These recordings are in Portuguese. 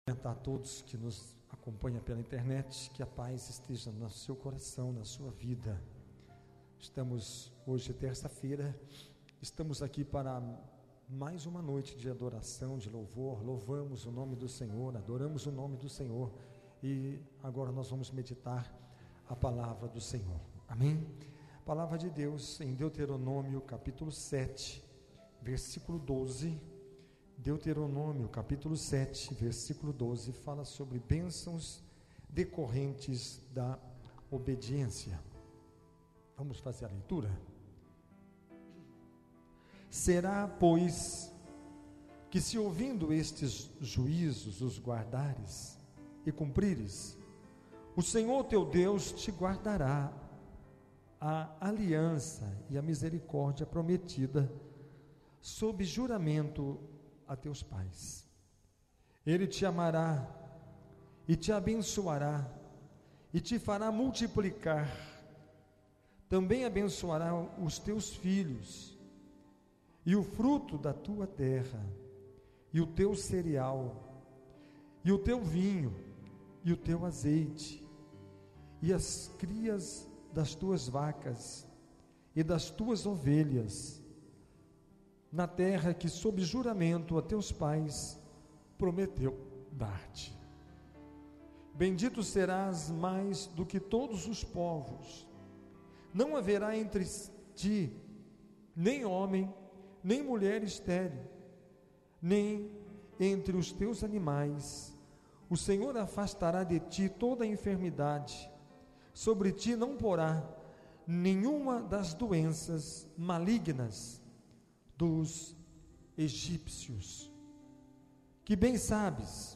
A todos que nos acompanham pela internet, que a paz esteja no seu coração, na sua vida. Estamos hoje, terça-feira, estamos aqui para mais uma noite de adoração, de louvor. Louvamos o nome do Senhor, adoramos o nome do Senhor, e agora nós vamos meditar a palavra do Senhor. Amém? A palavra de Deus em Deuteronômio capítulo 7, versículo 12. Deuteronômio capítulo 7, versículo 12, fala sobre bênçãos decorrentes da obediência. Vamos fazer a leitura? Será, pois, que se ouvindo estes juízos os guardares e cumprires, o Senhor teu Deus te guardará a aliança e a misericórdia prometida sob juramento a teus pais. Ele te amará e te abençoará e te fará multiplicar. Também abençoará os teus filhos e o fruto da tua terra e o teu cereal e o teu vinho e o teu azeite e as crias das tuas vacas e das tuas ovelhas, na terra que sob juramento a teus pais prometeu dar-te. Bendito serás mais do que todos os povos. Não haverá entre ti nem homem, nem mulher estéril, nem entre os teus animais. O Senhor afastará de ti toda a enfermidade. Sobre ti não porá nenhuma das doenças malignas dos egípcios, que bem sabes,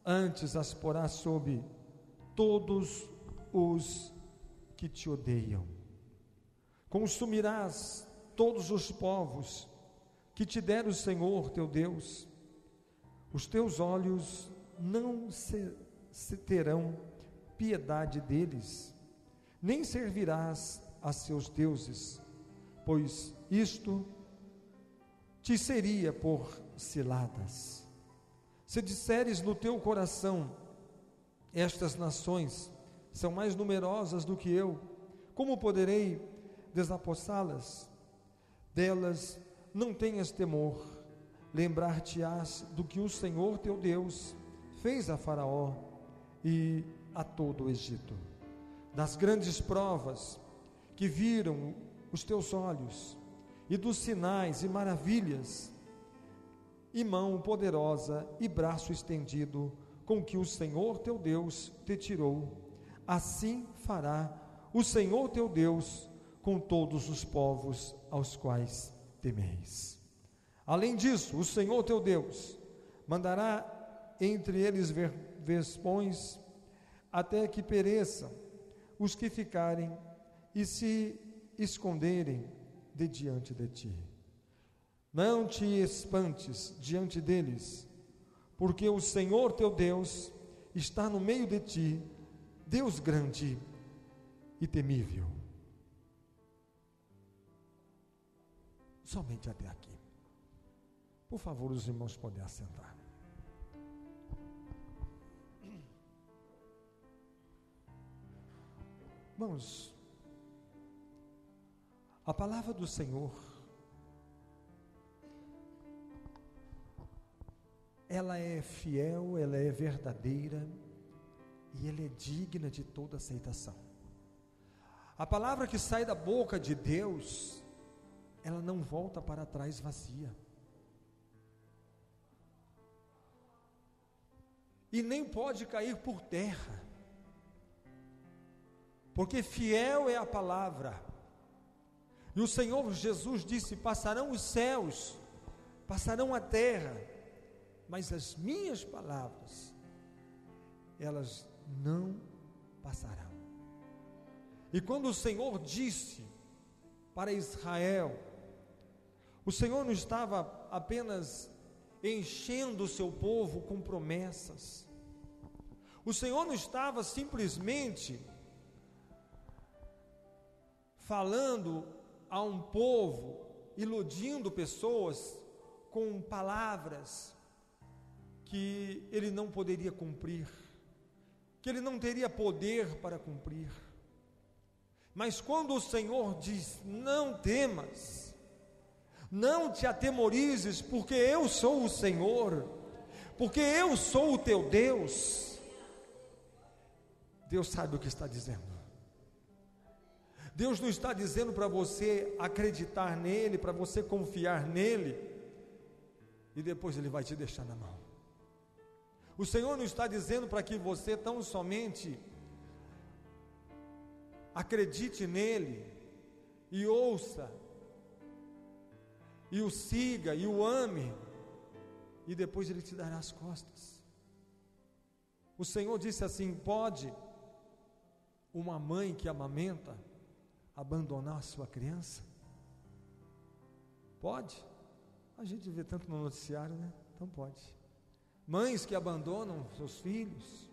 antes as porá sobre todos os que te odeiam. Consumirás todos os povos que te der o Senhor teu Deus. Os teus olhos não se terão piedade deles, nem servirás a seus deuses, pois isto te seria por ciladas. Se disseres no teu coração: estas nações são mais numerosas do que eu, como poderei desapossá-las? Delas não tenhas temor. Lembrar-te-ás do que o Senhor teu Deus fez a Faraó e a todo o Egito, das grandes provas que viram os teus olhos, e dos sinais e maravilhas, e mão poderosa e braço estendido, com que o Senhor teu Deus te tirou. Assim fará o Senhor teu Deus com todos os povos aos quais temeis. Além disso, o Senhor teu Deus mandará entre eles vespões, até que pereçam os que ficarem e se esconderem de diante de ti. Não te espantes diante deles, porque o Senhor teu Deus está no meio de ti, Deus grande e temível. Somente até aqui. Por favor, os irmãos podem assentar. Irmãos, a palavra do Senhor, ela é fiel, ela é verdadeira e ela é digna de toda aceitação. A palavra que sai da boca de Deus, ela não volta para trás vazia. E nem pode cair por terra, porque fiel é a palavra. E o Senhor Jesus disse: passarão os céus, passarão a terra, mas as minhas palavras, elas não passarão. E quando o Senhor disse para Israel, o Senhor não estava apenas enchendo o seu povo com promessas. O Senhor não estava simplesmente falando a um povo, iludindo pessoas com palavras que ele não poderia cumprir, que ele não teria poder para cumprir. Mas quando o Senhor diz: não temas, não te atemorizes, porque eu sou o Senhor, porque eu sou o teu Deus, Deus sabe o que está dizendo. Deus não está dizendo para você acreditar nele, para você confiar nele, e depois ele vai te deixar na mão. O Senhor não está dizendo para que você tão somente acredite nele, e ouça, e o siga, e o ame, e depois ele te dará as costas. O Senhor disse assim: pode uma mãe que amamenta abandonar a sua criança? Pode? A gente vê tanto no noticiário, né? Então pode. Mães que abandonam seus filhos,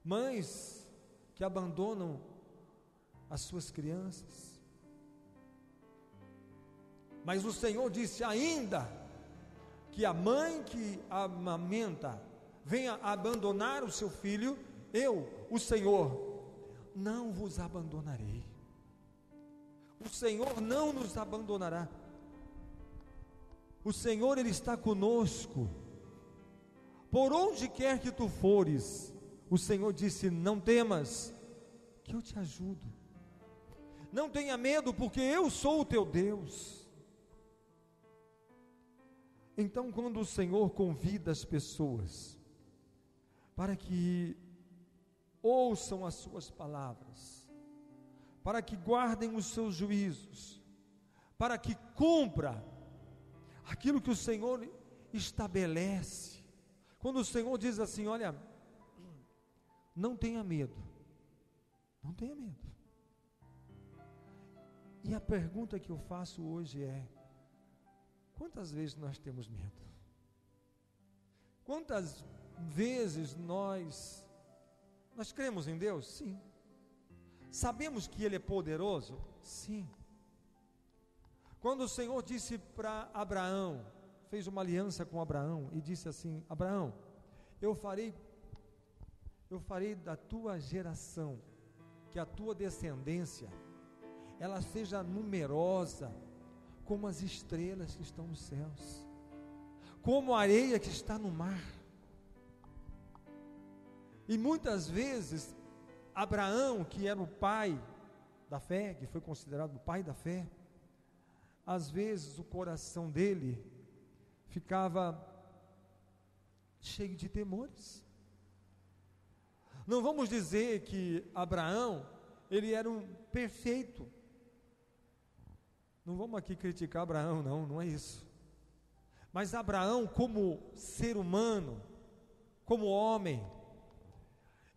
mães que abandonam as suas crianças. Mas o Senhor disse: ainda que a mãe que amamenta venha abandonar o seu filho, eu, o Senhor, não vos abandonarei. O Senhor não nos abandonará. O Senhor, Ele está conosco. Por onde quer que tu fores, o Senhor disse: não temas, que eu te ajudo. Não tenha medo, porque eu sou o teu Deus. Então, quando o Senhor convida as pessoas para que ouçam as suas palavras, para que guardem os seus juízos, para que cumpra aquilo que o Senhor estabelece, quando o Senhor diz assim: olha, não tenha medo, não tenha medo. E a pergunta que eu faço hoje é: quantas vezes nós temos medo? Quantas vezes nós cremos em Deus? Sim. Sabemos que Ele é poderoso? Sim. Quando o Senhor disse para Abraão, fez uma aliança com Abraão e disse assim: Abraão, eu farei da tua geração, que a tua descendência, ela seja numerosa, como as estrelas que estão nos céus, como a areia que está no mar. E muitas vezes, Abraão, que era o pai da fé, que foi considerado o pai da fé, às vezes o coração dele ficava cheio de temores. Não vamos dizer que Abraão, ele era um perfeito. Não vamos aqui criticar Abraão, não é isso. Mas Abraão, como ser humano, como homem,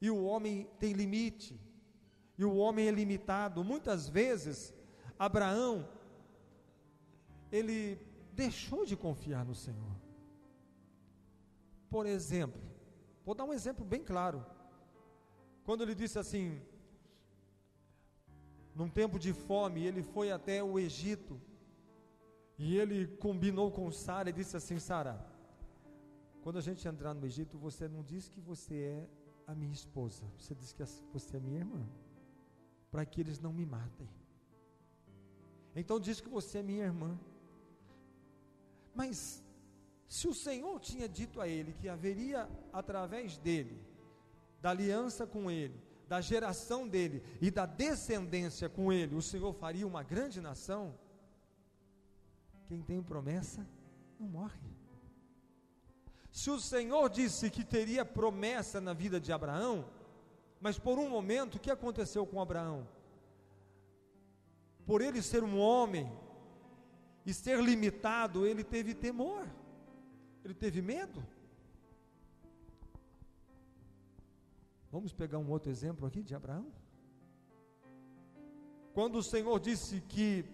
e o homem tem limite, e o homem é limitado. Muitas vezes, Abraão, ele deixou de confiar no Senhor. Por exemplo, vou dar um exemplo bem claro. Quando ele disse assim, num tempo de fome, ele foi até o Egito, e ele combinou com Sara, e disse assim: Sara, quando a gente entrar no Egito, você não diz que você é a minha esposa, você diz que você é minha irmã, para que eles não me matem. Então diz que você é minha irmã. Mas se o Senhor tinha dito a ele que haveria através dele, da aliança com ele, da geração dele e da descendência com ele, o Senhor faria uma grande nação, quem tem promessa não morre. Se o Senhor disse que teria promessa na vida de Abraão, mas por um momento, o que aconteceu com Abraão? Por ele ser um homem e ser limitado, ele teve temor, ele teve medo. Vamos pegar um outro exemplo aqui de Abraão. Quando o Senhor disse que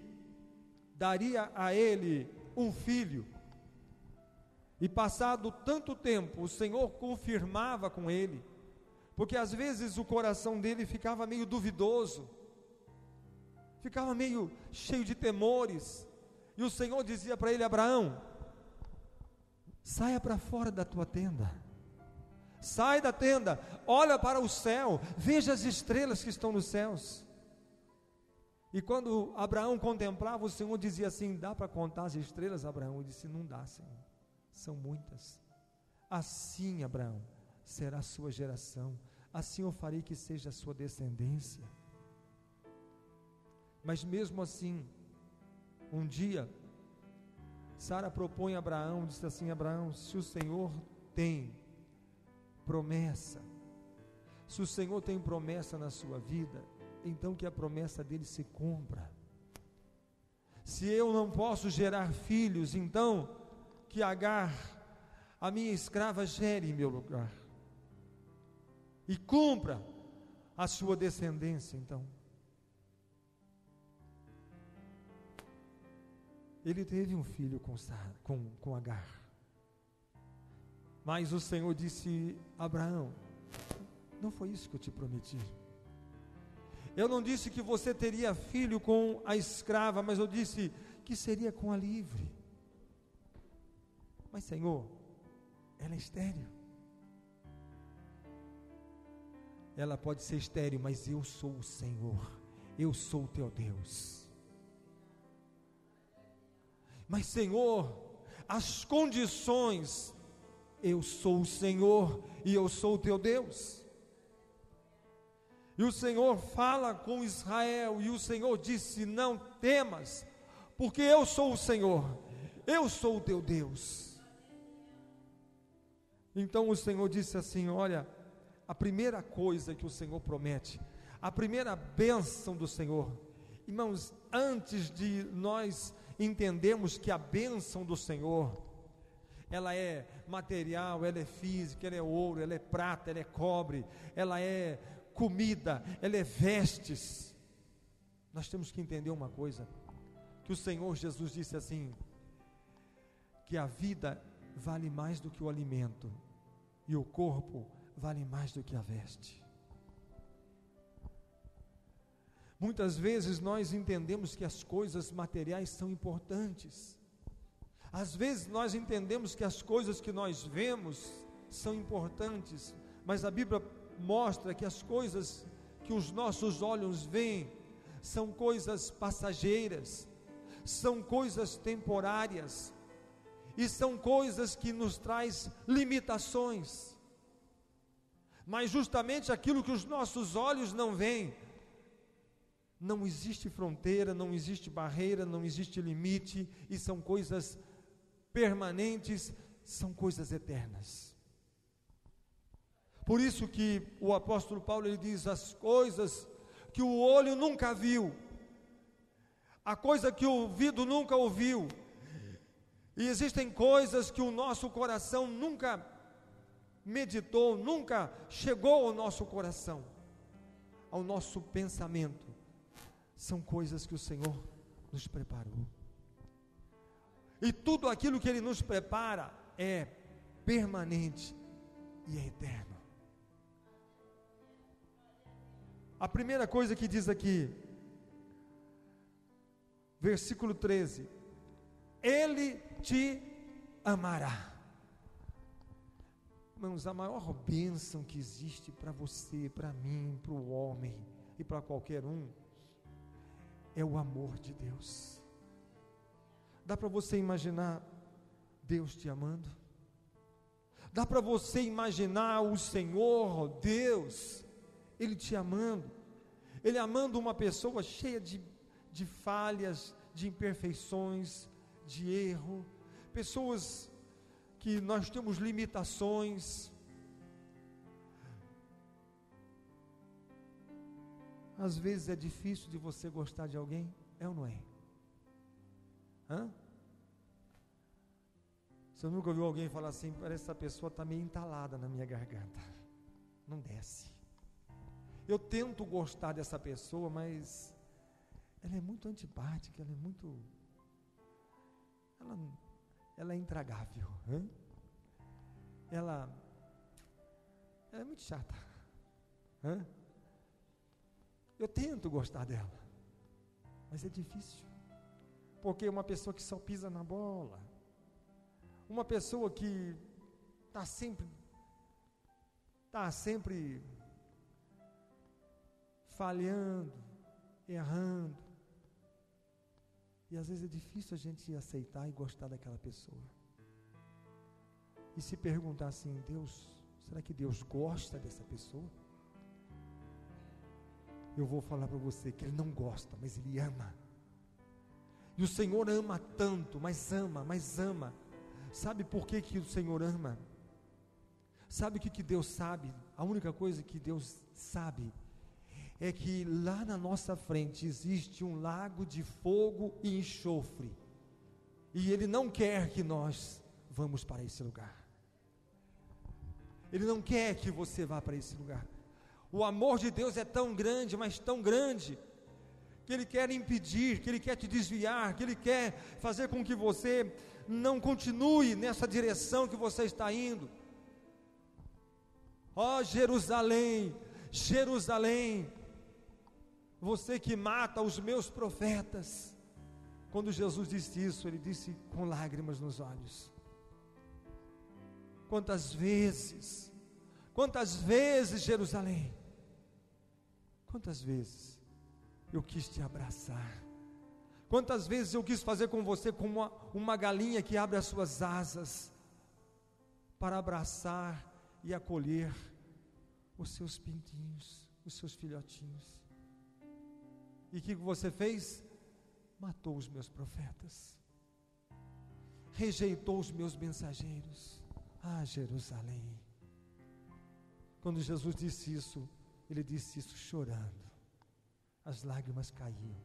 daria a ele um filho, e passado tanto tempo, o Senhor confirmava com ele, porque às vezes o coração dele ficava meio duvidoso, ficava meio cheio de temores, e o Senhor dizia para ele: Abraão, Saia para fora da tua tenda. Sai da tenda, olha para o céu, veja as estrelas que estão nos céus. E quando Abraão contemplava, o Senhor dizia assim: dá para contar as estrelas, Abraão? Ele disse: não dá, Senhor, são muitas. Assim, Abraão, será a sua geração, assim eu farei que seja a sua descendência. Mas mesmo assim, um dia, Sara propõe a Abraão, disse assim: Abraão, se o Senhor tem promessa, se o Senhor tem promessa na sua vida, então que a promessa dele se cumpra. Se eu não posso gerar filhos, então que Agar, a minha escrava, gere em meu lugar, e cumpra a sua descendência. Então ele teve um filho com Agar. Mas o Senhor disse: Abraão, não foi isso que eu te prometi. Eu não disse que você teria filho com a escrava, mas eu disse que seria com a livre. Mas Senhor, ela é estéril. Ela pode ser estéril, mas eu sou o Senhor, eu sou o teu Deus. Mas Senhor, as condições, eu sou o Senhor e eu sou o teu Deus. E o Senhor fala com Israel, e o Senhor disse: não temas, porque eu sou o Senhor, eu sou o teu Deus. Então o Senhor disse assim: olha, a primeira coisa que o Senhor promete, a primeira bênção do Senhor, irmãos, antes de nós entendermos que a bênção do Senhor, ela é material, ela é física, ela é ouro, ela é prata, ela é cobre, ela é comida, ela é vestes. Nós temos que entender uma coisa, que o Senhor Jesus disse assim, que a vida vale mais do que o alimento, e o corpo vale mais do que a veste. Muitas vezes nós entendemos que as coisas materiais são importantes. Às vezes nós entendemos que as coisas que nós vemos são importantes, mas a Bíblia mostra que as coisas que os nossos olhos veem são coisas passageiras, são coisas temporárias, e são coisas que nos traz limitações. Mas justamente aquilo que os nossos olhos não veem, não existe fronteira, não existe barreira, não existe limite, e são coisas permanentes, são coisas eternas. Por isso que o apóstolo Paulo, ele diz: as coisas que o olho nunca viu, a coisa que o ouvido nunca ouviu, e existem coisas que o nosso coração nunca meditou, nunca chegou ao nosso coração, ao nosso pensamento, são coisas que o Senhor nos preparou. E tudo aquilo que Ele nos prepara é permanente e é eterno. A primeira coisa que diz aqui, versículo 13: Ele te amará. Irmãos, a maior bênção que existe para você, para mim, para o homem e para qualquer um, é o amor de Deus. Dá para você imaginar Deus te amando? Dá para você imaginar o Senhor, Deus, Ele te amando, Ele amando uma pessoa cheia de falhas, de imperfeições, de erro, pessoas que nós temos limitações. Às vezes é difícil de você gostar de alguém, é ou não é? Você nunca ouviu alguém falar assim: parece que essa pessoa está meio entalada na minha garganta, não desce. Eu tento gostar dessa pessoa, mas ela é muito antipática, ela é intragável, ela é muito chata, eu tento gostar dela, mas é difícil, porque é uma pessoa que só pisa na bola, uma pessoa que está sempre falhando, errando, e às vezes é difícil a gente aceitar e gostar daquela pessoa, e se perguntar assim: Deus, será que Deus gosta dessa pessoa? Eu vou falar para você que Ele não gosta, mas Ele ama. E o Senhor ama tanto, mas ama. Sabe por que o Senhor ama? Sabe o que Deus sabe? A única coisa que Deus sabe é que lá na nossa frente existe um lago de fogo e enxofre, e Ele não quer que nós vamos para esse lugar. Ele não quer que você vá para esse lugar. O amor de Deus é tão grande, mas tão grande, que Ele quer impedir, que Ele quer te desviar, que Ele quer fazer com que você não continue nessa direção que você está indo. Ó Jerusalém, Jerusalém, você que mata os meus profetas. Quando Jesus disse isso, Ele disse com lágrimas nos olhos. Quantas vezes, Jerusalém, quantas vezes eu quis te abraçar, quantas vezes eu quis fazer com você como uma galinha que abre as suas asas, para abraçar e acolher os seus pintinhos, os seus filhotinhos. E o que você fez? Matou os meus profetas, rejeitou os meus mensageiros. Ah, Jerusalém. Quando Jesus disse isso, Ele disse isso chorando, as lágrimas caíam.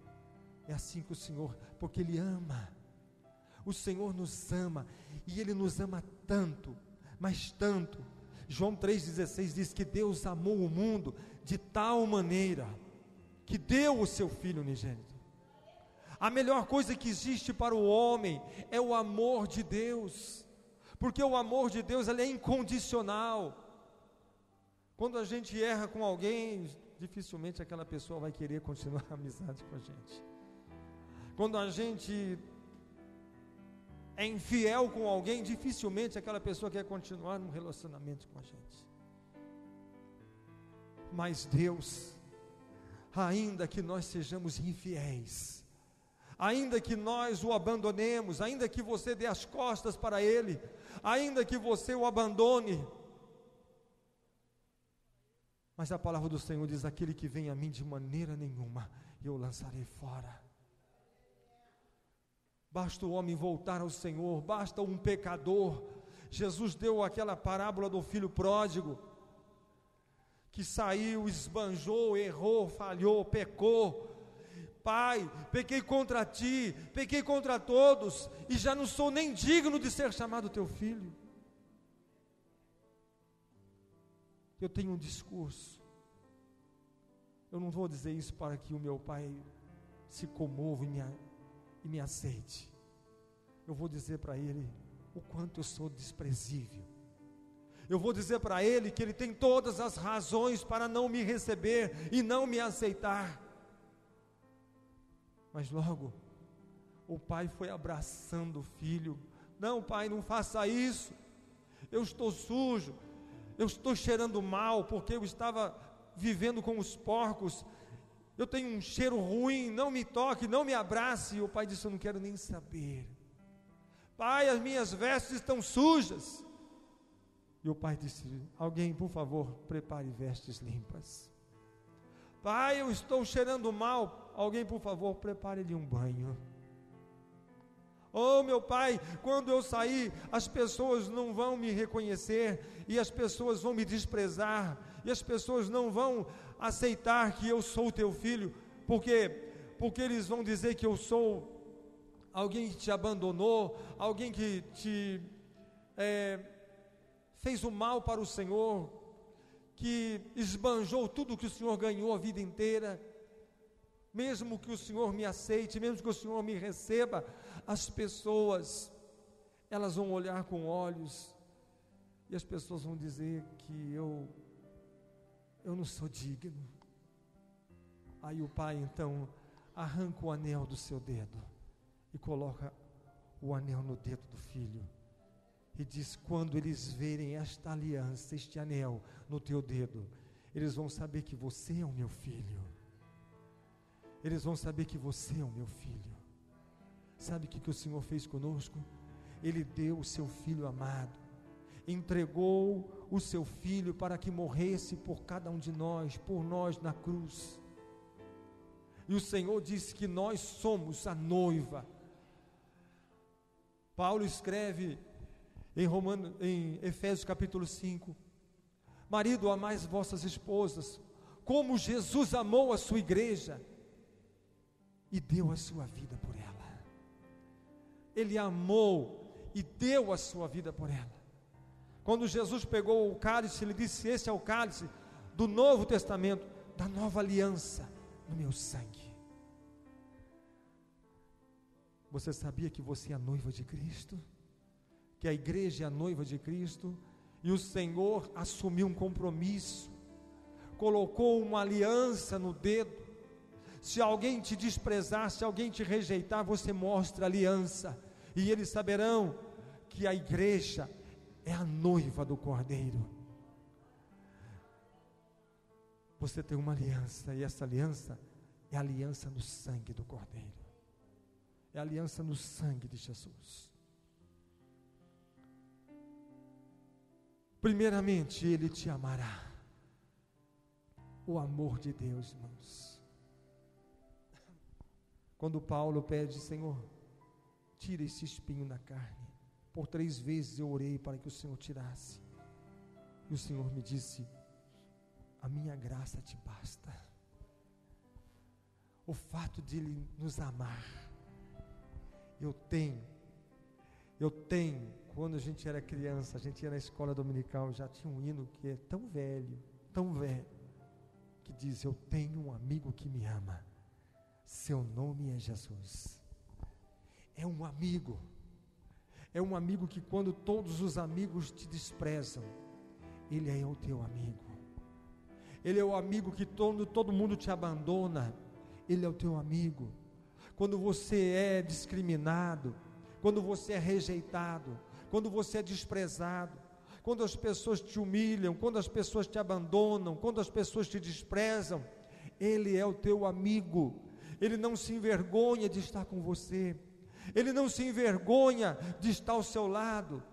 É assim que o Senhor, porque Ele ama, o Senhor nos ama, e Ele nos ama tanto, mas tanto. João 3,16 diz que Deus amou o mundo de tal maneira, que deu o seu Filho unigênito. A melhor coisa que existe para o homem é o amor de Deus, porque o amor de Deus, ele é incondicional. Quando a gente erra com alguém, dificilmente aquela pessoa vai querer continuar a amizade com a gente. Quando a gente é infiel com alguém, dificilmente aquela pessoa quer continuar num relacionamento com a gente. Mas Deus, ainda que nós sejamos infiéis, ainda que nós o abandonemos, ainda que você dê as costas para Ele, ainda que você o abandone, mas a palavra do Senhor diz: aquele que vem a mim de maneira nenhuma eu o lançarei fora. Basta o homem voltar ao Senhor, basta um pecador. Jesus deu aquela parábola do filho pródigo, que saiu, esbanjou, errou, falhou, pecou. Pai, pequei contra ti, pequei contra todos, e já não sou nem digno de ser chamado teu filho. Eu tenho um discurso, eu não vou dizer isso para que o meu pai se comova e me aceite. Eu vou dizer para ele o quanto eu sou desprezível. Eu vou dizer para ele que ele tem todas as razões para não me receber e não me aceitar. Mas logo o pai foi abraçando o filho. Não, pai, não faça isso. Eu estou sujo, eu estou cheirando mal, porque eu estava vivendo com os porcos. Eu tenho um cheiro ruim, não me toque, não me abrace. E o pai disse: eu não quero nem saber. Pai, as minhas vestes estão sujas. E o pai disse: alguém, por favor, prepare vestes limpas. Pai, eu estou cheirando mal. Alguém, por favor, prepare-lhe um banho. Oh, meu pai, quando eu sair, as pessoas não vão me reconhecer, e as pessoas vão me desprezar, e as pessoas não vão aceitar que eu sou teu filho, porque eles vão dizer que eu sou alguém que te abandonou, alguém que te fez o mal para o Senhor, que esbanjou tudo que o Senhor ganhou a vida inteira. Mesmo que o Senhor me aceite, mesmo que o Senhor me receba, as pessoas, elas vão olhar com olhos, e as pessoas vão dizer que eu não sou digno. Aí o pai então arranca o anel do seu dedo e coloca o anel no dedo do filho E diz: quando eles verem esta aliança, este anel no teu dedo, eles vão saber que você é o meu filho. Eles vão saber que você é o meu filho. Sabe o que o Senhor fez conosco? Ele deu o seu filho amado, entregou o seu filho para que morresse por cada um de nós, por nós na cruz. E o Senhor disse que nós somos a noiva. Paulo escreve em Efésios capítulo 5: marido, amai vossas esposas, como Jesus amou a sua igreja e deu a sua vida por ela. Ele amou e deu a sua vida por ela. Quando Jesus pegou o cálice, ele disse: esse é o cálice do Novo Testamento, da nova aliança, no meu sangue. Você sabia que você é a noiva de Cristo? Que a igreja é a noiva de Cristo? E o Senhor assumiu um compromisso, colocou uma aliança no dedo. Se alguém te desprezar, se alguém te rejeitar, você mostra a aliança, e eles saberão que a igreja é a noiva do Cordeiro. Você tem uma aliança, e essa aliança é a aliança no sangue do Cordeiro, é a aliança no sangue de Jesus. Primeiramente, Ele te amará. O amor de Deus, irmãos. Quando Paulo pede: Senhor, tira esse espinho da carne. Por 3 vezes eu orei para que o Senhor tirasse. E o Senhor me disse: a minha graça te basta. O fato de Ele nos amar. Eu tenho, quando a gente era criança, a gente ia na escola dominical, já tinha um hino que é tão velho, que diz: eu tenho um amigo que me ama, seu nome é Jesus. É um amigo que quando todos os amigos te desprezam, Ele é o teu amigo. Ele é o amigo que todo mundo te abandona, Ele é o teu amigo. Quando você é discriminado, quando você é rejeitado, quando você é desprezado, quando as pessoas te humilham, quando as pessoas te abandonam, quando as pessoas te desprezam, Ele é o teu amigo. Ele não se envergonha de estar com você, Ele não se envergonha de estar ao seu lado.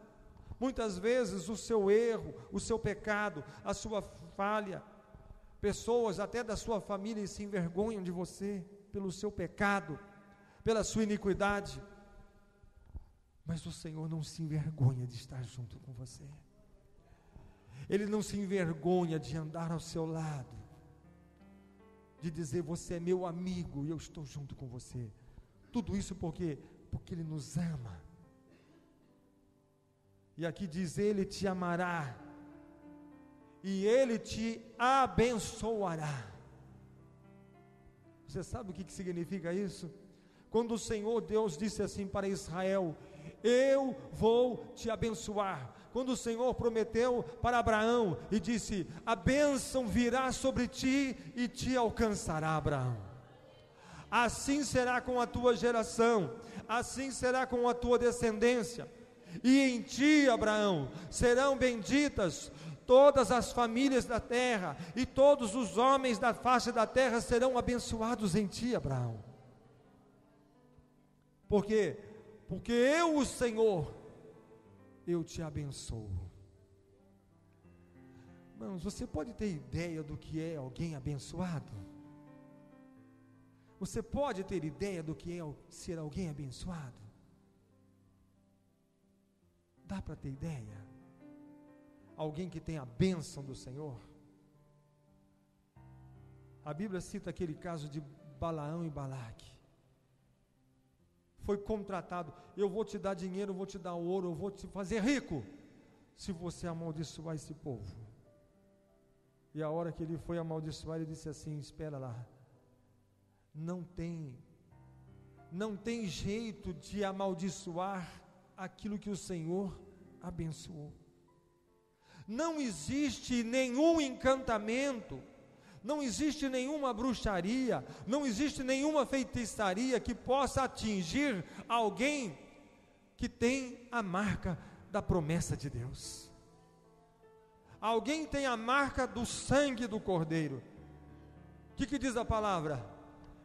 Muitas vezes o seu erro, o seu pecado, a sua falha, pessoas até da sua família se envergonham de você pelo seu pecado, pela sua iniquidade, mas o Senhor não se envergonha de estar junto com você. Ele não se envergonha de andar ao seu lado, de dizer: você é meu amigo e eu estou junto com você. Tudo isso porque Ele nos ama. E aqui diz: Ele te amará e Ele te abençoará. Você sabe o que significa isso? Quando o Senhor Deus disse assim para Israel: eu vou te abençoar. Quando o Senhor prometeu para Abraão e disse: a bênção virá sobre ti e te alcançará, Abraão. Assim será com a tua geração, assim será com a tua descendência, e em ti, Abraão, serão benditas todas as famílias da terra, e todos os homens da face da terra serão abençoados em ti, Abraão. Por quê? Porque eu, o Senhor, eu te abençoo. Irmãos, você pode ter ideia do que é alguém abençoado? Você pode ter ideia do que é ser alguém abençoado? Dá para ter ideia? Alguém que tem a bênção do Senhor? A Bíblia cita aquele caso de Balaão e Balaque. Foi contratado: eu vou te dar dinheiro, eu vou te dar ouro, eu vou te fazer rico, se você amaldiçoar esse povo. E a hora que ele foi amaldiçoar, ele disse assim: espera lá, não tem jeito de amaldiçoar aquilo que o Senhor abençoou. Não existe nenhum encantamento, não existe nenhuma bruxaria, não existe nenhuma feitiçaria que possa atingir alguém que tem a marca da promessa de Deus. Alguém tem a marca do sangue do Cordeiro. O que diz a palavra?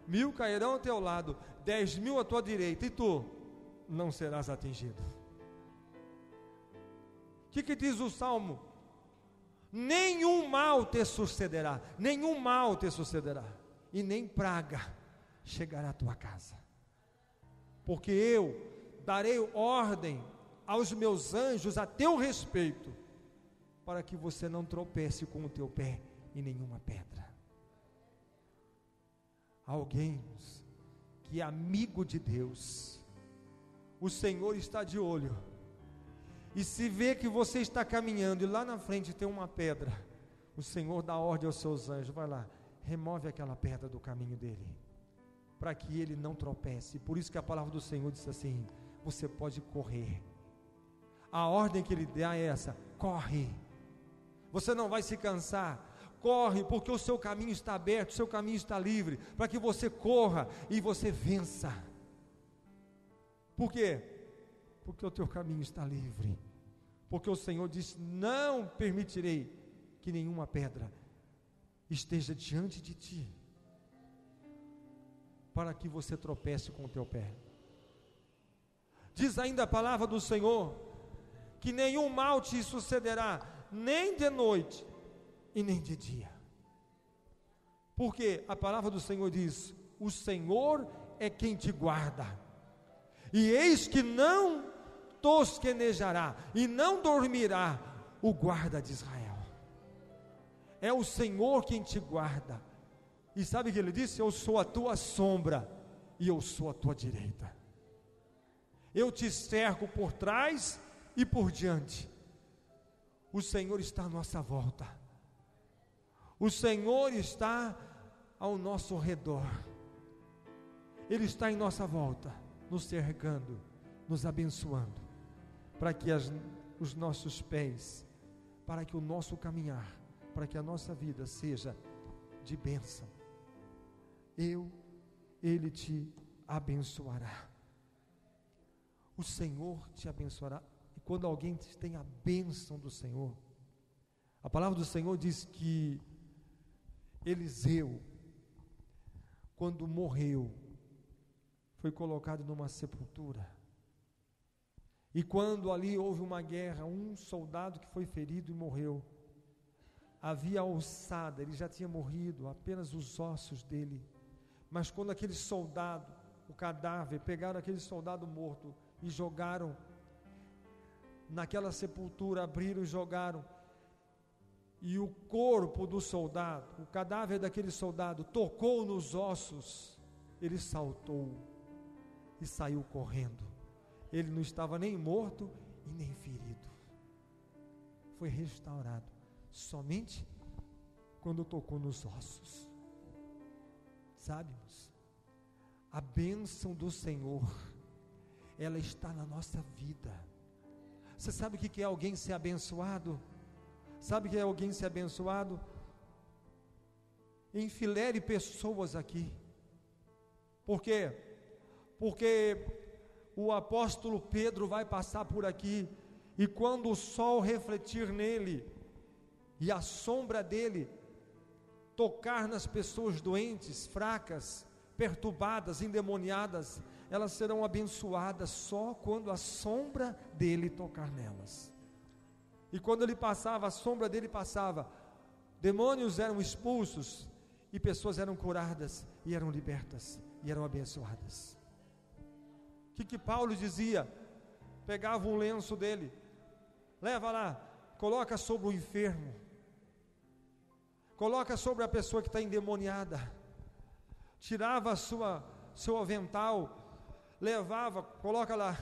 1000 cairão ao teu lado, 10.000 à tua direita, e tu não serás atingido. O que diz o Salmo? Nenhum mal te sucederá, nenhum mal te sucederá, e nem praga chegará à tua casa, porque eu darei ordem aos meus anjos a teu respeito, para que você não tropece com o teu pé em nenhuma pedra. Alguém que é amigo de Deus, o Senhor está de olho, e se vê que você está caminhando e lá na frente tem uma pedra, o Senhor dá ordem aos seus anjos: vai lá, remove aquela pedra do caminho dele, para que ele não tropece. Por isso que a palavra do Senhor diz assim: você pode correr. A ordem que ele dá é essa: corre. Você não vai se cansar. Corre, porque o seu caminho está aberto, o seu caminho está livre, para que você corra e você vença. Por quê? Porque o teu caminho está livre. Porque o Senhor disse: não permitirei que nenhuma pedra esteja diante de ti, para que você tropece com o teu pé. Diz ainda a palavra do Senhor, que nenhum mal te sucederá, nem de noite e nem de dia. Porque a palavra do Senhor diz: o Senhor é quem te guarda, e eis que não tosquenejará e não dormirá o guarda de Israel. É o Senhor quem te guarda. E sabe o que ele disse? Eu sou a tua sombra e eu sou a tua direita. Eu te cerco por trás e por diante. O Senhor está à nossa volta. O Senhor está ao nosso redor. Ele está em nossa volta, nos cercando, nos abençoando, para que os nossos pés, para que o nosso caminhar, para que a nossa vida seja de bênção. Ele te abençoará. O Senhor te abençoará. E quando alguém tem a bênção do Senhor, a palavra do Senhor diz que Eliseu, quando morreu, foi colocado numa sepultura. E quando ali houve uma guerra, um soldado que foi ferido e morreu, havia alçada, ele já tinha morrido, apenas os ossos dele. Mas quando aquele soldado, o cadáver, pegaram aquele soldado morto e jogaram naquela sepultura, abriram e jogaram, e o corpo do soldado, o cadáver daquele soldado tocou nos ossos, ele saltou e saiu correndo. Ele não estava nem morto e nem ferido, foi restaurado somente quando tocou nos ossos. Sabe, irmãos, a bênção do Senhor, ela está na nossa vida. Você sabe o que é alguém ser abençoado? Sabe o que é alguém ser abençoado? Enfileire pessoas aqui. Por quê? Porque o apóstolo Pedro vai passar por aqui, e quando o sol refletir nele, e a sombra dele tocar nas pessoas doentes, fracas, perturbadas, endemoniadas, elas serão abençoadas só quando a sombra dele tocar nelas. E quando ele passava, a sombra dele passava, demônios eram expulsos, e pessoas eram curadas, e eram libertas, e eram abençoadas. O que Paulo dizia? Pegava um lenço dele, leva lá, coloca sobre o enfermo, coloca sobre a pessoa que está endemoniada, tirava seu avental, levava, coloca lá.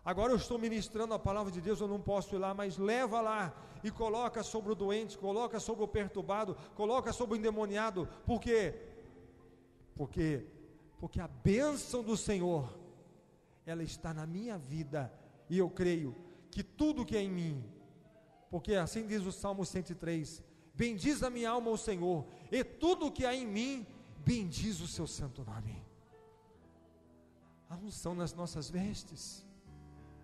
Agora eu estou ministrando a palavra de Deus, eu não posso ir lá, mas leva lá e coloca sobre o doente, coloca sobre o perturbado, coloca sobre o endemoniado. Por quê? Porque a bênção do Senhor, ela está na minha vida, e eu creio que tudo que é em mim, porque assim diz o Salmo 103, bendiz a minha alma ao Senhor, e tudo que há em mim, bendiz o seu santo nome. A unção nas nossas vestes,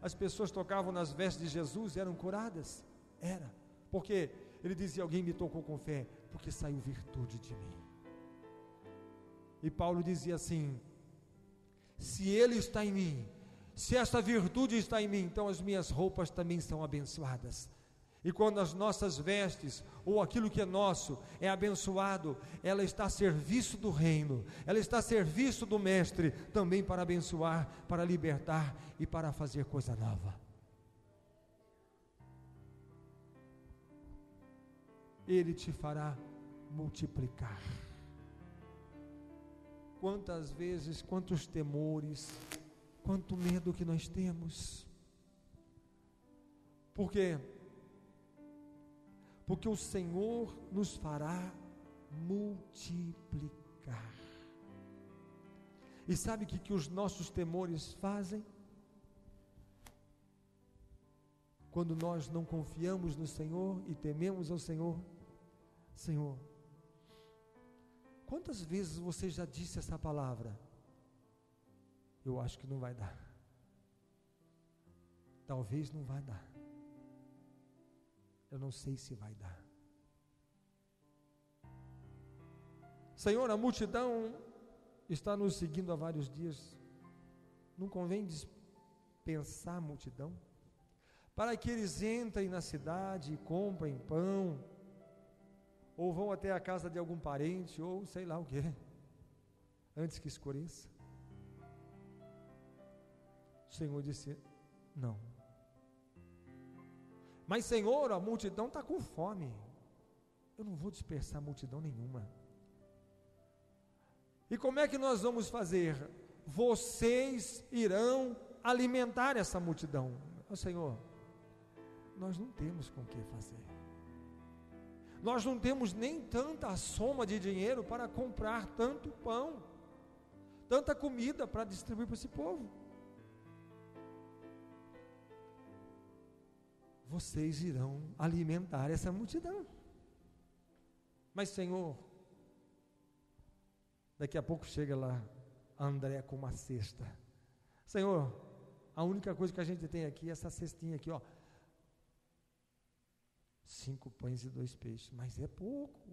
as pessoas tocavam nas vestes de Jesus e eram curadas? Era, porque ele dizia: alguém me tocou com fé, porque saiu virtude de mim. E Paulo dizia assim: se ele está em mim, se essa virtude está em mim, então as minhas roupas também são abençoadas. E quando as nossas vestes, ou aquilo que é nosso, é abençoado, ela está a serviço do reino, ela está a serviço do mestre, também para abençoar, para libertar e para fazer coisa nova. Ele te fará multiplicar. Quantas vezes, quantos temores, quanto medo que nós temos. Por quê? Porque o Senhor nos fará multiplicar. E sabe o que os nossos temores fazem? Quando nós não confiamos no Senhor e tememos ao Senhor: Senhor, quantas vezes você já disse essa palavra? Eu acho que não vai dar. Talvez não vai dar. Eu não sei se vai dar. Senhor, a multidão está nos seguindo há vários dias. Não convém dispensar a multidão, para que eles entrem na cidade e comprem pão, ou vão até a casa de algum parente, ou sei lá o que, antes que escureça. O Senhor disse: não. Mas Senhor, a multidão está com fome. Eu não vou dispersar multidão nenhuma. E como é que nós vamos fazer? Vocês irão alimentar essa multidão. Oh, Senhor, nós não temos com o que fazer. Nós não temos nem tanta soma de dinheiro para comprar tanto pão, tanta comida para distribuir para esse povo. Vocês irão alimentar essa multidão. Mas Senhor, daqui a pouco chega lá André com uma cesta. Senhor, a única coisa que a gente tem aqui é essa cestinha aqui, ó. 5 pães e 2 peixes, mas é pouco.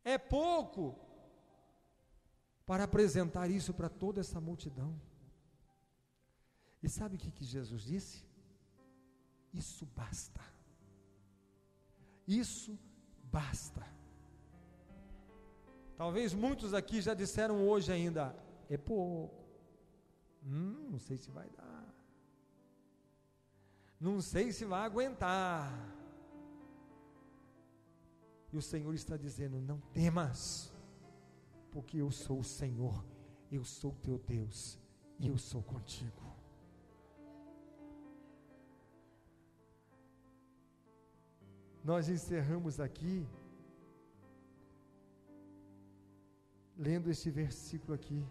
É pouco para apresentar isso para toda essa multidão. E sabe o que Jesus disse? Isso basta. Isso basta. Talvez muitos aqui já disseram hoje ainda: é pouco. Não sei se vai dar. Não sei se vai aguentar. E o Senhor está dizendo: não temas, porque eu sou o Senhor, eu sou o teu Deus, e eu sou contigo. Nós encerramos aqui lendo este versículo aqui.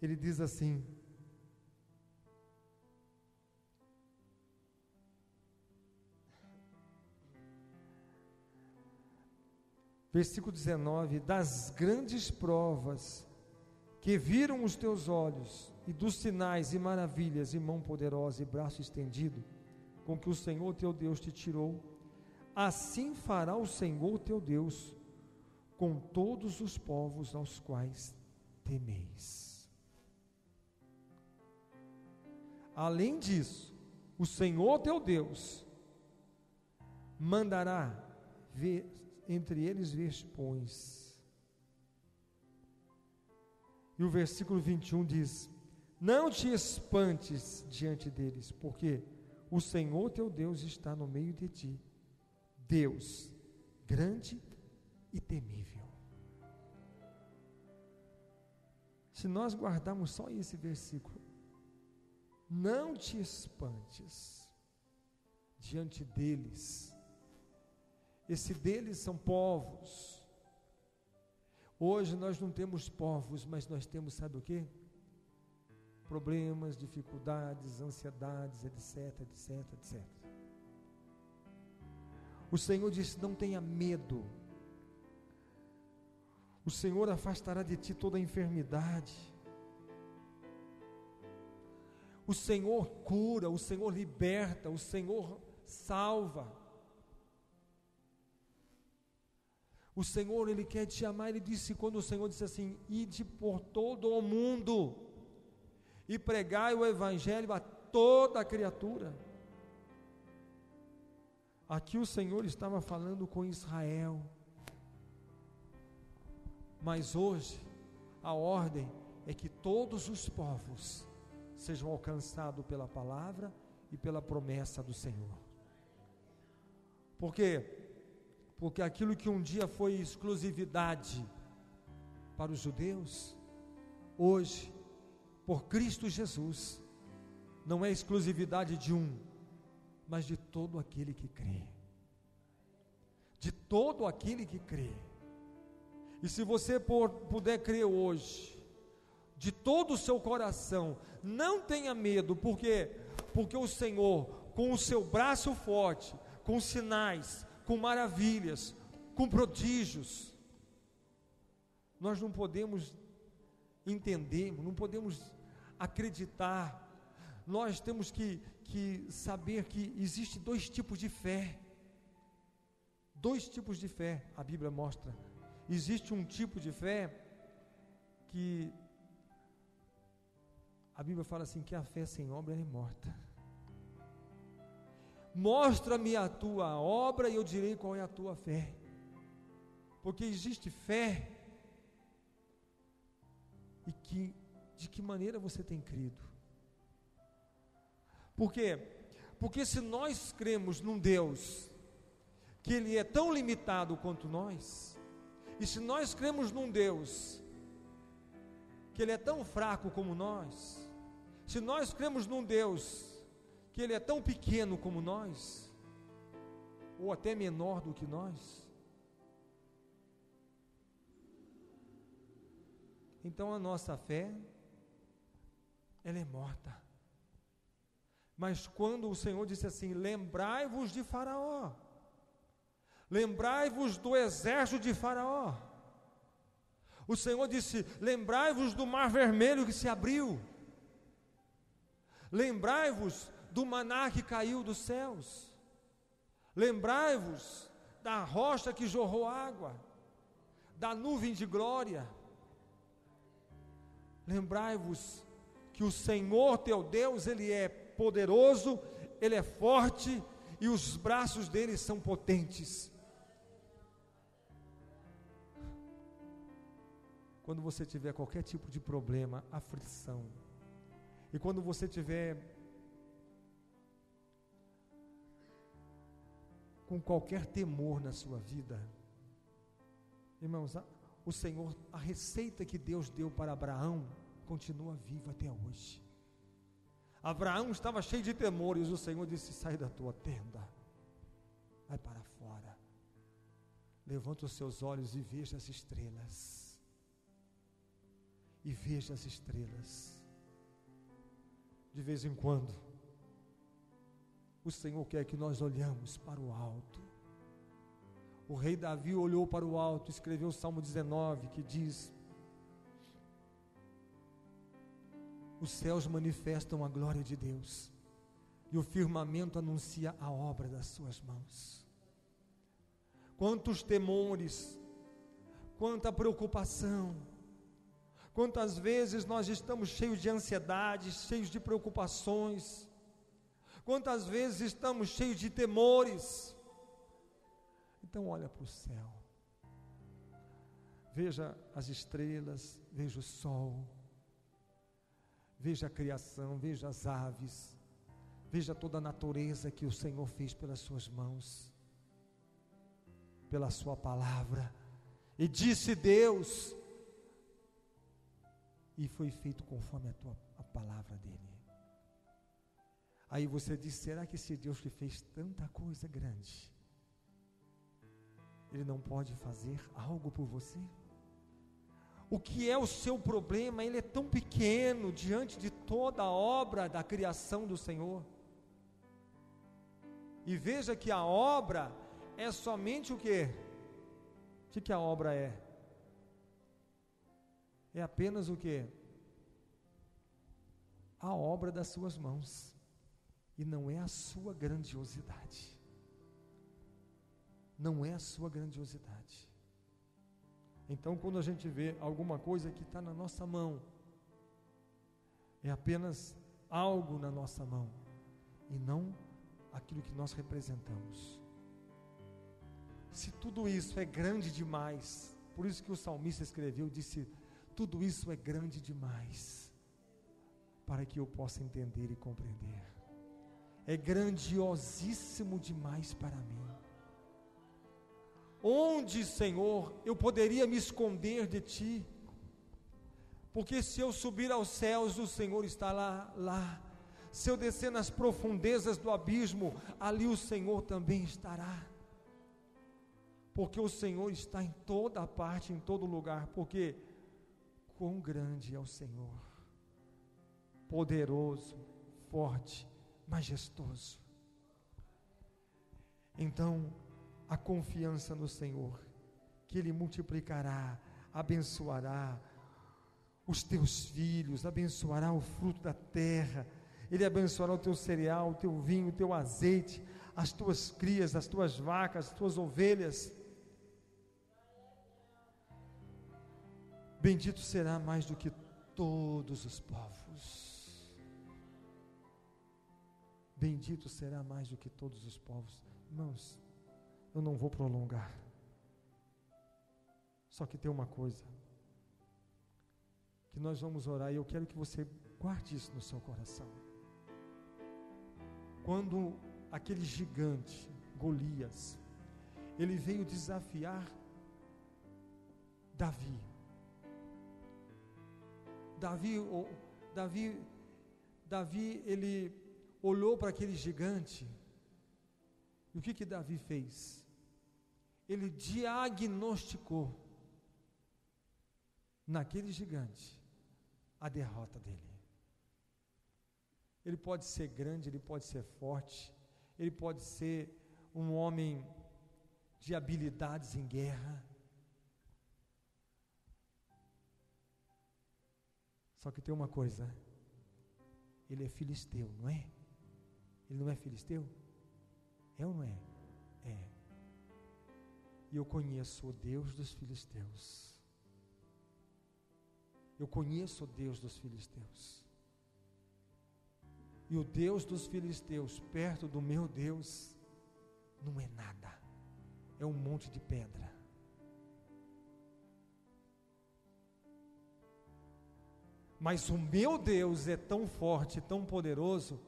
Ele diz assim: versículo 19: das grandes provas que viram os teus olhos, e dos sinais e maravilhas, e mão poderosa e braço estendido, com que o Senhor teu Deus te tirou, assim fará o Senhor teu Deus com todos os povos aos quais temeis. Além disso, o Senhor teu Deus mandará ver entre eles vespões. E o versículo 21 diz: não te espantes diante deles, porque o Senhor teu Deus está no meio de ti, Deus grande e temível. Se nós guardarmos só esse versículo: não te espantes diante deles. Esse deles são povos. Hoje nós não temos povos, mas nós temos, sabe o quê? Problemas, dificuldades, ansiedades, etc, etc, etc. O Senhor disse: não tenha medo. O Senhor afastará de ti toda a enfermidade. O Senhor cura, o Senhor liberta, o Senhor salva. O Senhor, Ele quer te amar. Ele disse, quando o Senhor disse assim: ide por todo o mundo e pregai o Evangelho a toda a criatura. Aqui o Senhor estava falando com Israel, mas hoje a ordem é que todos os povos sejam alcançados pela palavra e pela promessa do Senhor. Por quê? Porque aquilo que um dia foi exclusividade para os judeus, hoje, por Cristo Jesus, não é exclusividade de um, mas de todo aquele que crê. De todo aquele que crê. E se você puder crer hoje, de todo o seu coração, não tenha medo, porque o Senhor, com o seu braço forte, com sinais, com maravilhas, com prodígios, nós não podemos entender, não podemos acreditar. Nós temos que saber que existe dois tipos de fé. Dois tipos de fé, a Bíblia mostra. Existe um tipo de fé que a Bíblia fala assim, que a fé sem obra é morta. Mostra-me a tua obra e eu direi qual é a tua fé. Porque existe fé e de que maneira você tem crido. Por quê? Porque se nós cremos num Deus que Ele é tão limitado quanto nós, e se nós cremos num Deus que Ele é tão fraco como nós, se nós cremos num Deus que Ele é tão pequeno como nós, ou até menor do que nós, então a nossa fé, ela é morta. Mas quando o Senhor disse assim, lembrai-vos de Faraó, lembrai-vos do exército de Faraó, o Senhor disse, lembrai-vos do mar vermelho que se abriu, lembrai-vos do maná que caiu dos céus, lembrai-vos da rocha que jorrou água, da nuvem de glória, lembrai-vos que o Senhor teu Deus, Ele é poderoso, Ele é forte e os braços dele são potentes. Quando você tiver qualquer tipo de problema, aflição, e quando você tiver com qualquer temor na sua vida, irmãos, o Senhor, a receita que Deus deu para Abraão, continua viva até hoje. Abraão estava cheio de temores, o Senhor disse, sai da tua tenda, vai para fora, levanta os seus olhos e veja as estrelas, de vez em quando, o Senhor quer que nós olhamos para o alto. O rei Davi olhou para o alto, escreveu o Salmo 19, que diz, os céus manifestam a glória de Deus, e o firmamento anuncia a obra das suas mãos. Quantos temores, quanta preocupação, quantas vezes nós estamos cheios de ansiedade, cheios de preocupações, quantas vezes estamos cheios de temores. Então olha para o céu, veja as estrelas, veja o sol, veja a criação, veja as aves, veja toda a natureza que o Senhor fez pelas suas mãos, pela sua palavra, e disse Deus, e foi feito conforme a palavra dele. Aí você diz, será que esse Deus que fez tanta coisa grande, Ele não pode fazer algo por você? O que é o seu problema? Ele é tão pequeno diante de toda a obra da criação do Senhor. E veja que a obra é somente o quê? O que a obra é? É apenas o quê? a obra das suas mãos, e não é a sua grandiosidade. Não é a sua grandiosidade. Então, quando a gente vê alguma coisa que está na nossa mão, é apenas algo na nossa mão, e não aquilo que nós representamos. Se tudo isso é grande demais, por isso que o salmista escreveu, disse, tudo isso é grande demais, para que eu possa entender e compreender. É grandiosíssimo demais para mim. Onde, Senhor, eu poderia me esconder de Ti? Porque se eu subir aos céus, o Senhor está lá. Se eu descer nas profundezas do abismo, ali o Senhor também estará. Porque o Senhor está em toda parte, em todo lugar. Porque quão grande é o Senhor, poderoso, forte, majestoso. Então, a confiança no Senhor, que Ele multiplicará, abençoará os teus filhos, abençoará o fruto da terra, Ele abençoará o teu cereal, o teu vinho, o teu azeite, as tuas crias, as tuas vacas, as tuas ovelhas. Bendito será mais do que todos os povos. Bendito será mais do que todos os povos. Irmãos, eu não vou prolongar. Só que tem uma coisa, que nós vamos orar, e eu quero que você guarde isso no seu coração. Quando aquele gigante, Golias, ele veio desafiar Davi. Davi, ele olhou para aquele gigante, e o que Davi fez? Ele diagnosticou naquele gigante a derrota dele. Ele pode ser grande, ele pode ser forte, ele pode ser um homem de habilidades em guerra, só que tem uma coisa, ele é filisteu, não é? Ele não é filisteu? É ou não é? É. E eu conheço o Deus dos filisteus. Eu conheço o Deus dos filisteus. E o Deus dos filisteus, perto do meu Deus, não é nada. É um monte de pedra. Mas o meu Deus é tão forte, tão poderoso,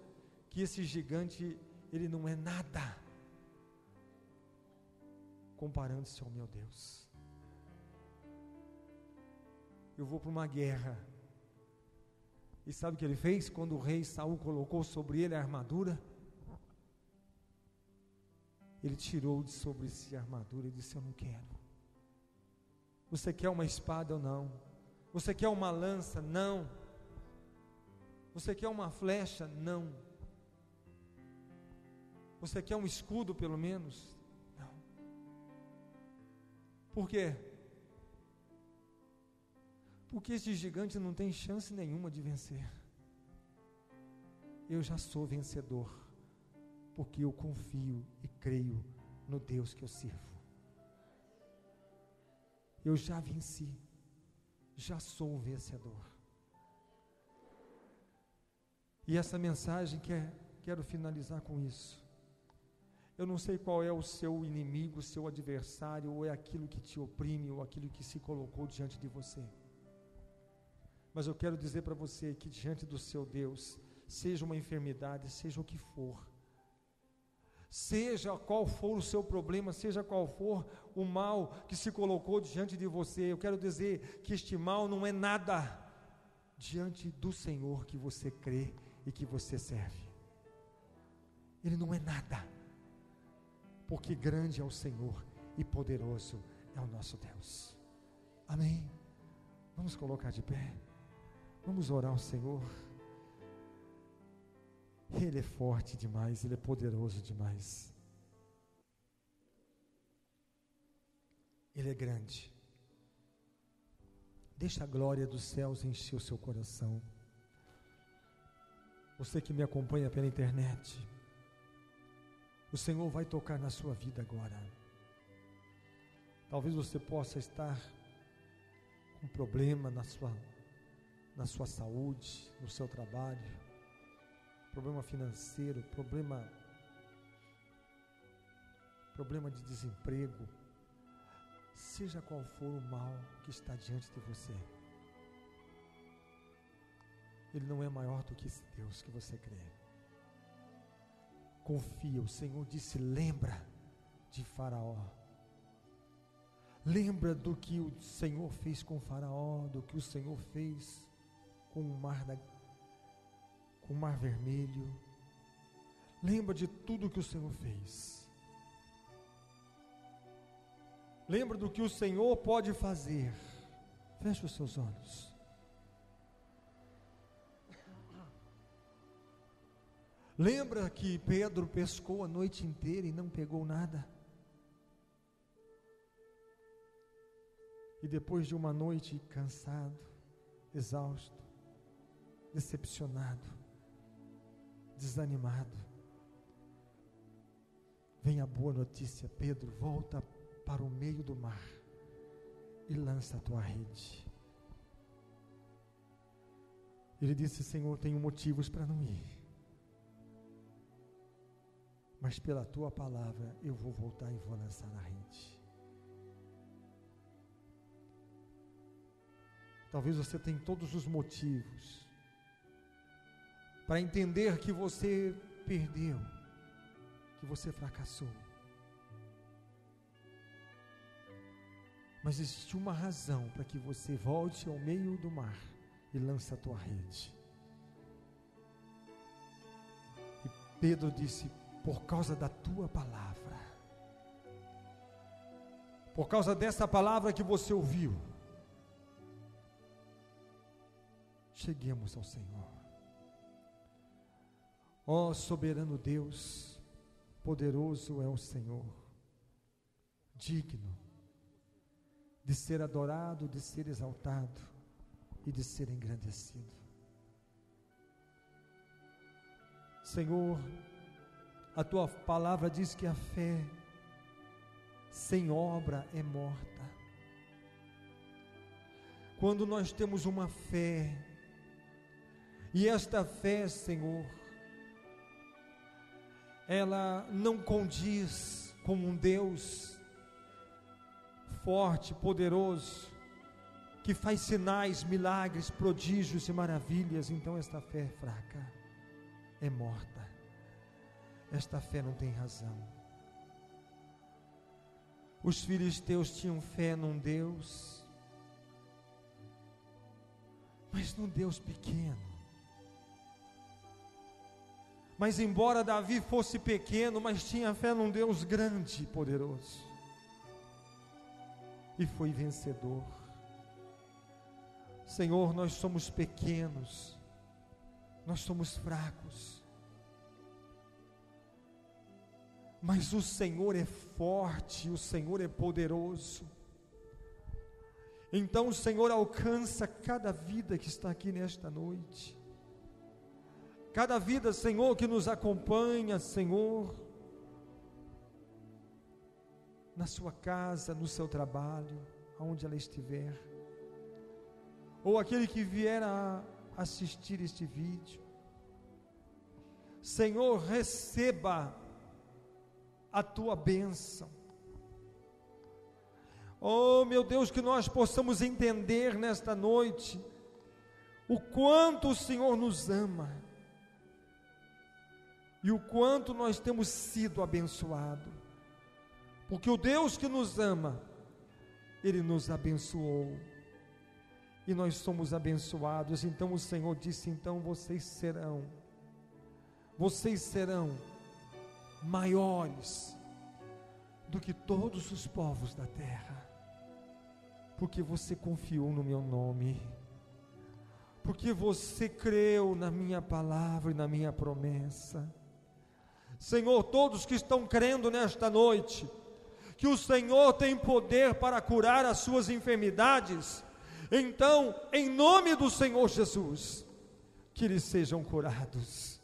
que esse gigante, ele não é nada, comparando-se ao meu Deus. Eu vou para uma guerra, e sabe o que ele fez? Quando o rei Saul colocou sobre ele a armadura, ele tirou de sobre si a armadura e disse, eu não quero. Você quer uma espada ou não? Você quer uma lança? Não. Você quer uma flecha? Não. Você quer um escudo pelo menos? Não. Por quê? Porque esse gigante não tem chance nenhuma de vencer. Eu já sou vencedor, porque eu confio e creio no Deus que eu sirvo. Eu já venci, já sou um vencedor. E essa mensagem, quero finalizar com isso. Eu não sei qual é o seu inimigo, o seu adversário, ou é aquilo que te oprime, ou aquilo que se colocou diante de você. Mas eu quero dizer para você que diante do seu Deus, seja uma enfermidade, seja o que for, seja qual for o seu problema, seja qual for o mal que se colocou diante de você, eu quero dizer que este mal não é nada diante do Senhor que você crê e que você serve. Ele não é nada, porque grande é o Senhor e poderoso é o nosso Deus. Amém? Vamos colocar de pé, vamos orar ao Senhor. Ele é forte demais, Ele é poderoso demais, Ele é grande. Deixa a glória dos céus encher o seu coração. Você que me acompanha pela internet, o Senhor vai tocar na sua vida agora. Talvez você possa estar com problema na sua saúde, no seu trabalho, problema financeiro, problema de desemprego, seja qual for o mal que está diante de você. Ele não é maior do que esse Deus que você crê. Confia, o Senhor disse, lembra de Faraó. Lembra do que o Senhor fez com Faraó, do que o Senhor fez com o mar Vermelho. Lembra de tudo que o Senhor fez. Lembra do que o Senhor pode fazer. Feche os seus olhos. Lembra que Pedro pescou a noite inteira e não pegou nada? E depois de uma noite cansado, exausto, decepcionado, desanimado, vem a boa notícia: Pedro, volta para o meio do mar e lança a tua rede. Ele disse: Senhor, tenho motivos para não ir, mas pela tua palavra eu vou voltar e vou lançar a rede. Talvez você tenha todos os motivos para entender que você perdeu, que você fracassou. Mas existe uma razão para que você volte ao meio do mar e lance a tua rede. E Pedro disse: por causa da tua palavra, por causa dessa palavra que você ouviu, cheguemos ao Senhor. Ó soberano Deus, poderoso é o Senhor, digno de ser adorado, de ser exaltado e de ser engrandecido. Senhor, a tua palavra diz que a fé sem obra é morta. Quando nós temos uma fé, e esta fé, Senhor, ela não condiz com um Deus forte, poderoso, que faz sinais, milagres, prodígios e maravilhas, então esta fé é fraca, é morta. Esta fé não tem razão. Os filisteus tinham fé num Deus, mas num Deus pequeno. Mas embora Davi fosse pequeno, mas tinha fé num Deus grande e poderoso, e foi vencedor. Senhor, nós somos pequenos, nós somos fracos, mas o Senhor é forte, o Senhor é poderoso. Então o Senhor alcança cada vida que está aqui nesta noite, cada vida, Senhor, que nos acompanha, Senhor, na sua casa, no seu trabalho, aonde ela estiver, ou aquele que vier a assistir este vídeo. Senhor, receba a tua bênção. Oh meu Deus, que nós possamos entender nesta noite o quanto o Senhor nos ama e o quanto nós temos sido abençoados, porque o Deus que nos ama, Ele nos abençoou, e nós somos abençoados. Então o Senhor disse: então vocês serão maiores do que todos os povos da terra, porque você confiou no meu nome, porque você creu na minha palavra e na minha promessa. Senhor, todos que estão crendo nesta noite, que o Senhor tem poder para curar as suas enfermidades, então, em nome do Senhor Jesus, que eles sejam curados,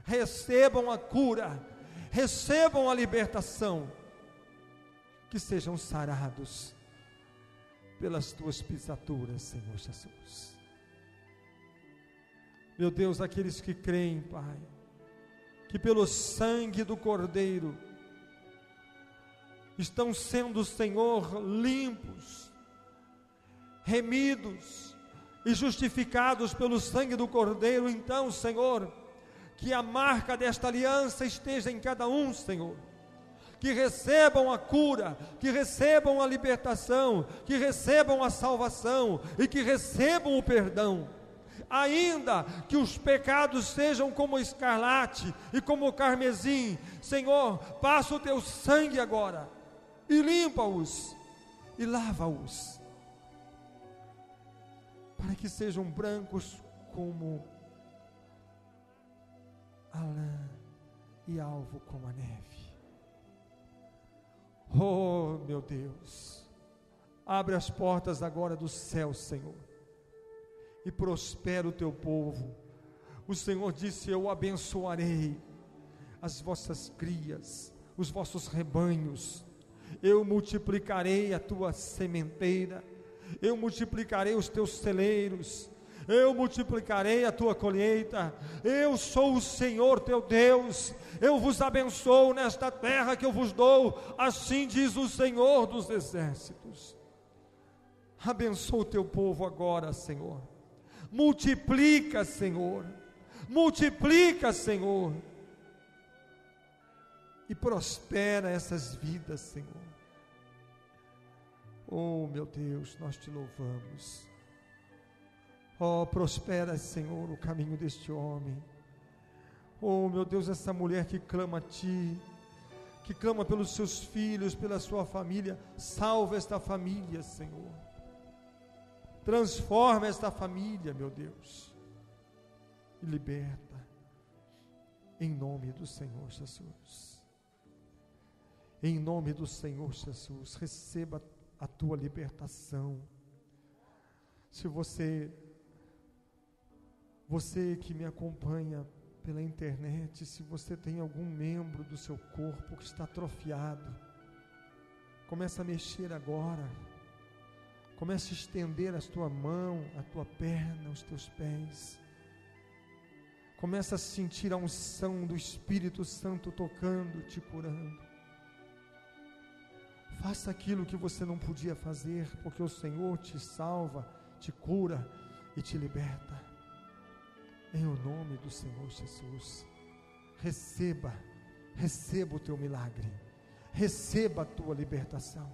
recebam a cura, recebam a libertação, que sejam sarados pelas tuas pisaduras, Senhor Jesus. Meu Deus, aqueles que creem, Pai, que pelo sangue do Cordeiro estão sendo, Senhor, limpos, remidos e justificados pelo sangue do Cordeiro, então, Senhor, que a marca desta aliança esteja em cada um, Senhor, que recebam a cura, que recebam a libertação, que recebam a salvação e que recebam o perdão, ainda que os pecados sejam como escarlate e como carmesim. Senhor, passa o teu sangue agora e limpa-os e lava-os, para que sejam brancos como a lã e alvo como a neve. Oh, meu Deus, abre as portas agora do céu, Senhor, e prospera o teu povo. O Senhor disse: eu abençoarei as vossas crias, os vossos rebanhos, eu multiplicarei a tua sementeira, eu multiplicarei os teus celeiros, eu multiplicarei a tua colheita. Eu sou o Senhor teu Deus, eu vos abençoo nesta terra que eu vos dou, assim diz o Senhor dos exércitos. Abençoa o teu povo agora, Senhor, multiplica, Senhor, multiplica, Senhor, e prospera essas vidas, Senhor. Oh, meu Deus, nós te louvamos. Oh, prospera, Senhor, o caminho deste homem. Oh, meu Deus, essa mulher que clama a Ti, que clama pelos seus filhos, pela sua família, salva esta família, Senhor. Transforma esta família, meu Deus, e liberta, em nome do Senhor Jesus. Em nome do Senhor Jesus, receba a tua libertação. Se você que me acompanha pela internet, se você tem algum membro do seu corpo que está atrofiado, começa a mexer agora, começa a estender a tua mão, a tua perna, os teus pés, começa a sentir a unção do Espírito Santo tocando, te curando. Faça aquilo que você não podia fazer, porque o Senhor te salva, te cura e te liberta. Em o nome do Senhor Jesus, receba o teu milagre, receba a tua libertação,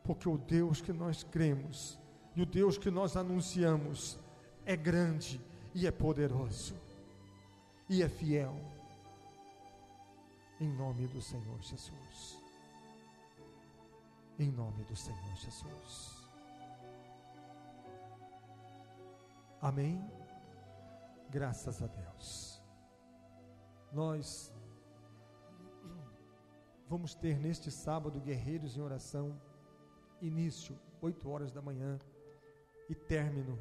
porque o Deus que nós cremos e o Deus que nós anunciamos é grande e é poderoso e é fiel. Em nome do Senhor Jesus, em nome do Senhor Jesus. Amém? Graças a Deus. Nós vamos ter neste sábado Guerreiros em Oração, início 8 horas da manhã e término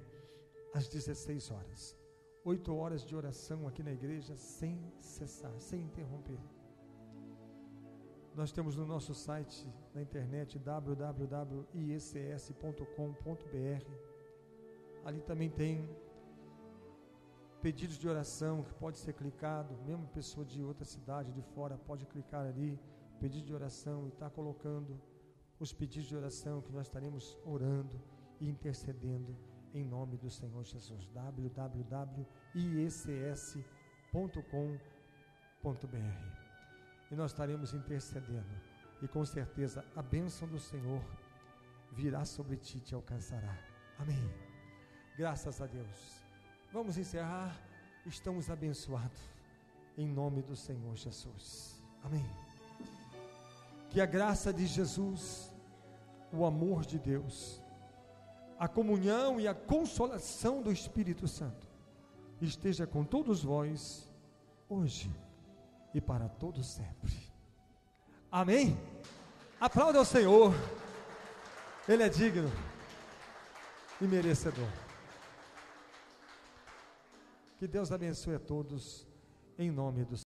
às 16 horas. 8 horas de oração aqui na igreja sem cessar, sem interromper. Nós temos no nosso site na internet www.ics.com.br. Ali também tem pedidos de oração que pode ser clicado, mesmo pessoa de outra cidade, de fora, pode clicar ali, pedido de oração, e está colocando os pedidos de oração que nós estaremos orando e intercedendo em nome do Senhor Jesus. www.ics.com.br. E nós estaremos intercedendo, e com certeza a bênção do Senhor virá sobre ti e te alcançará. Amém. Graças a Deus. Vamos encerrar. Estamos abençoados em nome do Senhor Jesus. Amém. Que a graça de Jesus, o amor de Deus, a comunhão e a consolação do Espírito Santo esteja com todos vós hoje e para todos sempre. Amém? Aplauda ao Senhor. Ele é digno e merecedor. Que Deus abençoe a todos, em nome do